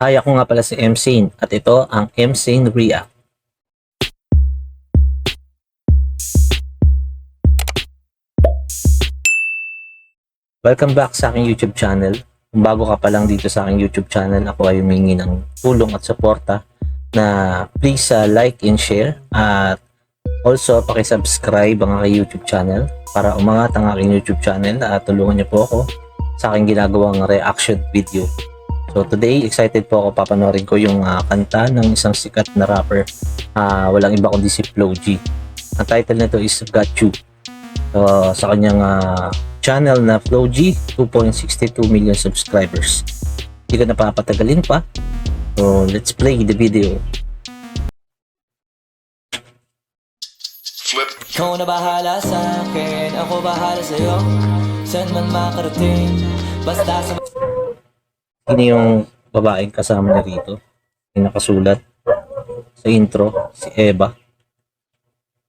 Hi, ako nga pala si MSane at ito ang MSane React. Welcome back sa aking YouTube channel. Kung bago ka pa lang dito sa aking YouTube channel, ako ay humingi ng tulong at suporta na please like and share at also paki-subscribe ang aking YouTube channel para umangat ang aking YouTube channel at tulungan niyo po ako sa aking ginagawang reaction video. So today, excited po ako, papanoorin ko yung kanta ng isang sikat na rapper. Walang iba kundi si Flo G. Ang title nito is Got You. So sa kanyang channel na Flo G, 2.62 million subscribers. Hindi ko napapatagalin pa. So let's play the video. Flip. Ikaw na bahala sa akin, ako bahala sa'yo. Saan man makarating, basta sa... Ini yung babaeng kasama niya rito. Yung nakasulat sa intro, si Eva.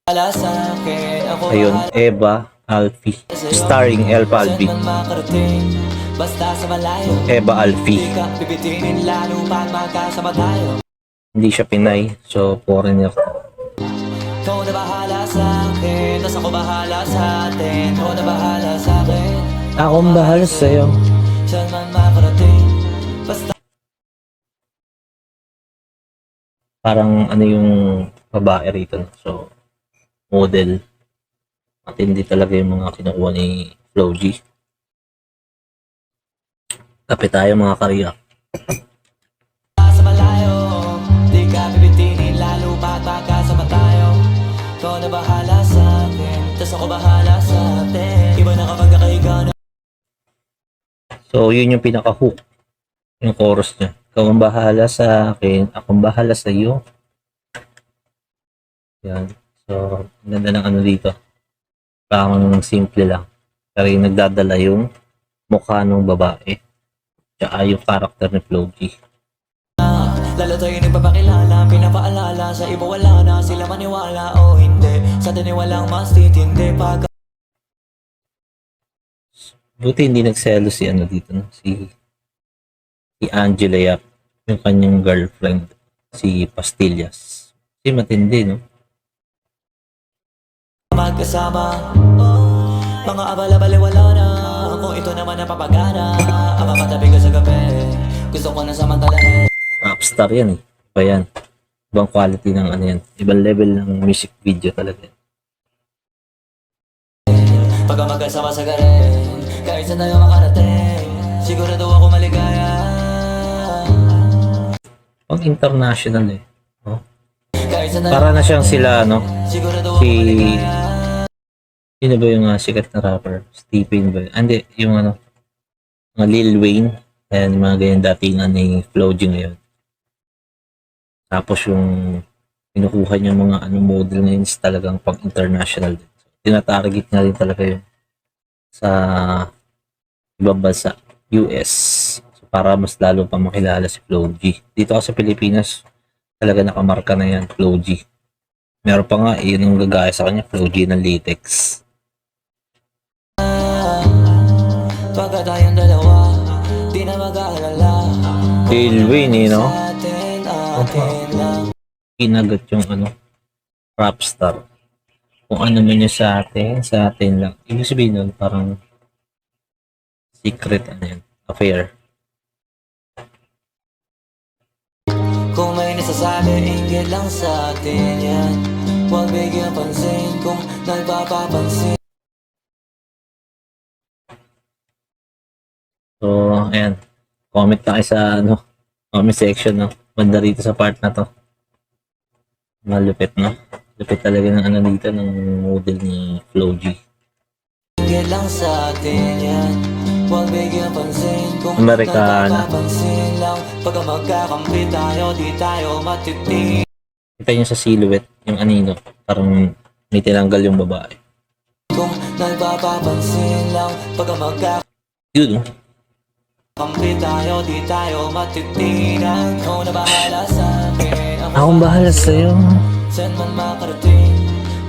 bahala sa akin, ako Ayun, bahala Eva Alfi. Starring Elpa Alfi. saan man makarating, basta sa malayo. Eva Alfi. Di ka pipitinin lalo pag magkasama tayo. Hindi siya Pinay, so foreigner. Ikaw na bahala sa akin, tas ako bahala sa atin. Ikaw na bahala sa akin, Akong bahal sa'yo. saan man makarating, basta Parang ano yung babae rito, no? So model. Matindi talaga yung mga kinukuha ni Flo G. Kapit tayo mga kariyak. sa malayo. Di ka pipitinin lalo pag magkasama tayo. Ikaw na bahala sa akin, tas ako bahala sa atin. Iba na kapag nakahiga na. So yun yung pinaka-hook, yung chorus niya. Ikaw ang bahala sa akin, akong bahala sa iyo. Yan. So ganda ng ano dito. Parang simple lang. Pero yung nagdadala yung mukha ng babae. Tsaka yung character ni Flo G. Lalo tayo nagpapakilala, pinapaalala sa iba wala na sila maniwala o hindi. Sa atin ay walang mas titindi pag Buti hindi nagselo si ano dito, no? Si Angela Yap, yung kanyang girlfriend, si Pastillas. Si matindi, no? magkasama. Mga abala-bali wala na, kung ito naman ang papagana. Ang makatabi ko sa gabi, gusto ko na samantalahin. Rapstar yan, eh. Iba yan. Ibang quality ng ano yan. Ibang level ng music video talaga. Pagka magkasama sa garin, kahit saan tayo makarating, sigurado ako maligaya. Pang international, eh. No? Kahit saan tayo Para na siyang sila, no? sigurado ako Si... maligaya. Sino ba yung sikat na rapper? Stephen ba? Hindi, yung ano, mga Lil Wayne. Ayan, mga ganyan datingan ni Flo G ngayon. Tapos yung kinukuha niya mga ano model ngayon is talagang pang international din. So, tinatarget nga rin talaga yun sa ibang bansa, US. So, para mas lalo pa makilala si Flo G. Dito sa Pilipinas, talaga nakamarka na yan, Flo G. Meron pa nga, yun yung gagaya sa kanya, Flo G ng latex. Pagka tayong dalawa, di na mag-aalala. Lil Wayne, no? Sa atin lang. Kinagat yung ano, rapstar. Kung ano man yung sa atin lang. Ibig sabihin nun, parang secret, ano yan, affair. Kung may nasasabi, inggit lang sa atin yan. Huwag bigyan pansin kung nagpapapansin. So, ayan. Comment na kayo sa, ano, comment section, no? Banda rito sa part na to. Malupit, no? Lupit talaga ng ano dito, ng model ni Flo G. Inggit lang sa atin yan. Huwag bigyan pansin kung Amerikana. nagpapapansin lang. Pagka magkakampi tayo, di tayo matitig. Kita nyo sa silhouette, yung anino. Parang may tinanggal yung babae. Kung nagpapapansin lang. Pagka magkakampi Yun, no? tayo, di tayo matitinan. Ikaw na bahala sa akin, Akong bahala sa'yo. saan man makarating,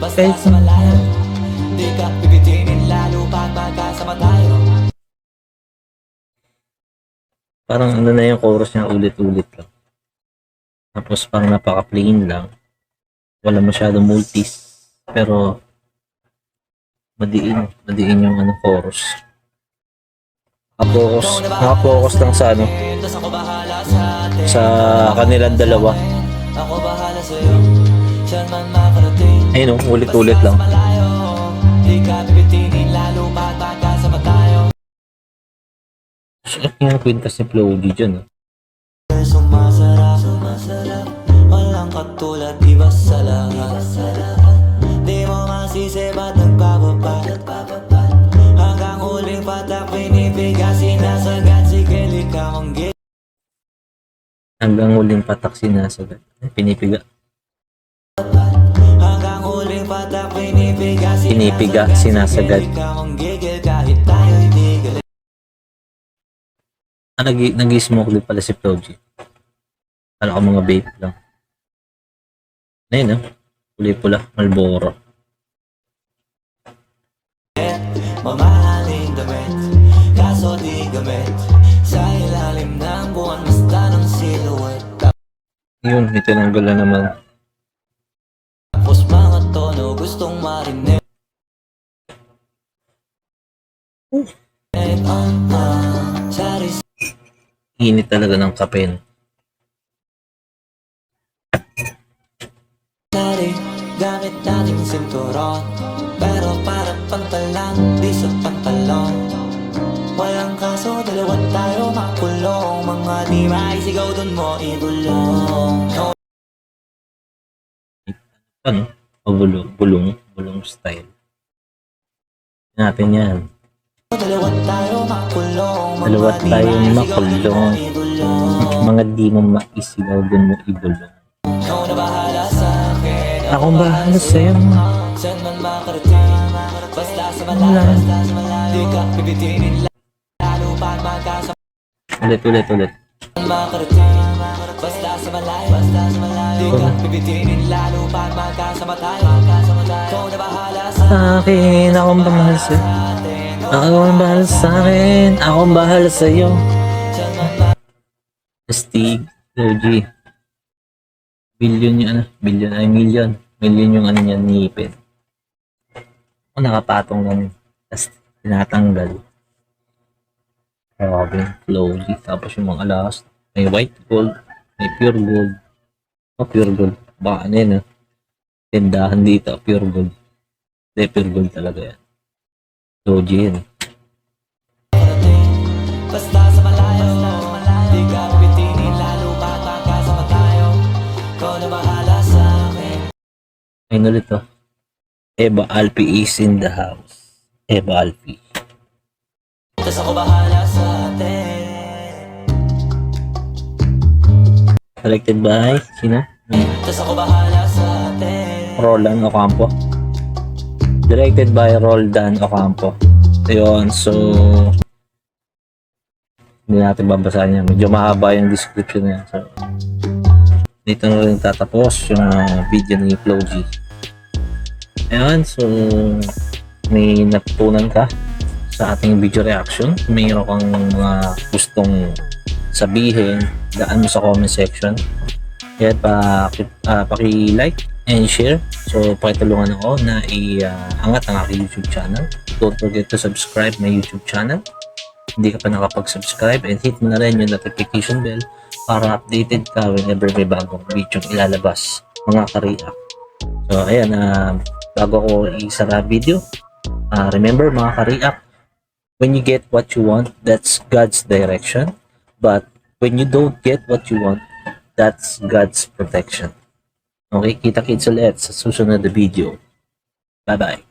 basta Kahit sa malayo. Di ka pipitinin lalo pag magkasama tayo. Parang ano na yung chorus niya, ulit-ulit lang. Tapos parang napaka-plain lang. Wala masyadong multis. Pero madiin yung ano, chorus. Nakapokus lang sa ano, Tas ako bahala sa atin. sa kanilang dalawa. Ako bahala sa'yo. Saan man makarating. Ayun, ulit-ulit lang. Basta sa malayo, di ka bibitinin lalo pat magkasama tayo. Yung kwintas ni Flo G dyan. Sumasarap, sumasarap. Walang katulad, iba sa lahat. Di mo masisi ba't nagbababa. Hanggang huling patak pinipigas, sinasagad. Sige, lika mong Hanggang huling patak sinasagad. Pinipiga. hanggang huling patak pinipigas, Pinipiga, sinasagad. Sige, lika mong gigil kahit tayo'y di galit. Nag-smoke din pala si Flo G. Kala ko mga vape lang. Ayun, puli-pula, Marlboro. Mamahaling damit, kaso di gamit. Sa ilalim ng buwan, basta ng silhouette. Yun, may tinanggal na naman. Tapos mga tono, gustong marinig. Sari Init talaga ng kape. sari, gamit nating sinturon. Pero para pantalan, di sa pantalon. Walang kaso, dalawa tayo makulong. Mga di maisigaw dun mo ibulong. Ano? O bulong style. Natin yan. Dalawa tayo makulong. Dalawa tayong makulong. Mga di mo maisigaw dun mo ibulong. Ikaw na bahala sa akin. Akong bahala sa'yo. Saan man makarating. Basta sa malayo, di ka bibitinin lalo pag magkasama. Ulit. Makarating. Basta sa malayo, di ka bibitinin lalo pag magkasama tayo. Ikaw na bahala sa Akin, akong bahala sa'yo. Akong bahala sa akin. Akong bahala sa'yo. Astig, OG. Million yung ano niya, nipid. O nakapatong lang. Tapos tinatanggal. Grabe, slowly. Tapos yung mga alas, may white gold, may pure gold. O pure gold. Baka ano yun, tindahan dito, pure gold. Hindi, pure gold talaga yan. OG yun. basta sa malayo, di ka bibitinin lalo pag magkasama tayo. Ikaw na bahala sa akin. Ayun ulit to. Eva Alpi is in the house. Eva Alpi. Tas ako bahala sa atin. Selected by, sino? Tas ako bahala sa atin. Roland Ocampo. Directed by Roldan Ocampo. Ayun, so hindi natin babasahin yan. Medyo mahaba yung description niya. So, dito na rin tatapos yung video ni Flo G. Ayun, so may natutunan ka sa ating video reaction. Mayroon kang mga gustong sabihin, daan mo sa comment section. Kaya paki-like and share. So, pakitulungan ako na i-angat ang aking YouTube channel. Don't forget to subscribe my YouTube channel. Hindi ka pa nakapag-subscribe, and hit mo na rin yung notification bell para updated ka whenever may bagong video ilalabas, mga ka-react. So, ayan, bago ko isara video, remember mga ka-react, when you get what you want, that's God's direction. But when you don't get what you want, that's God's protection. Okay, kita-kits ulit sa susunod na video. Bye-bye.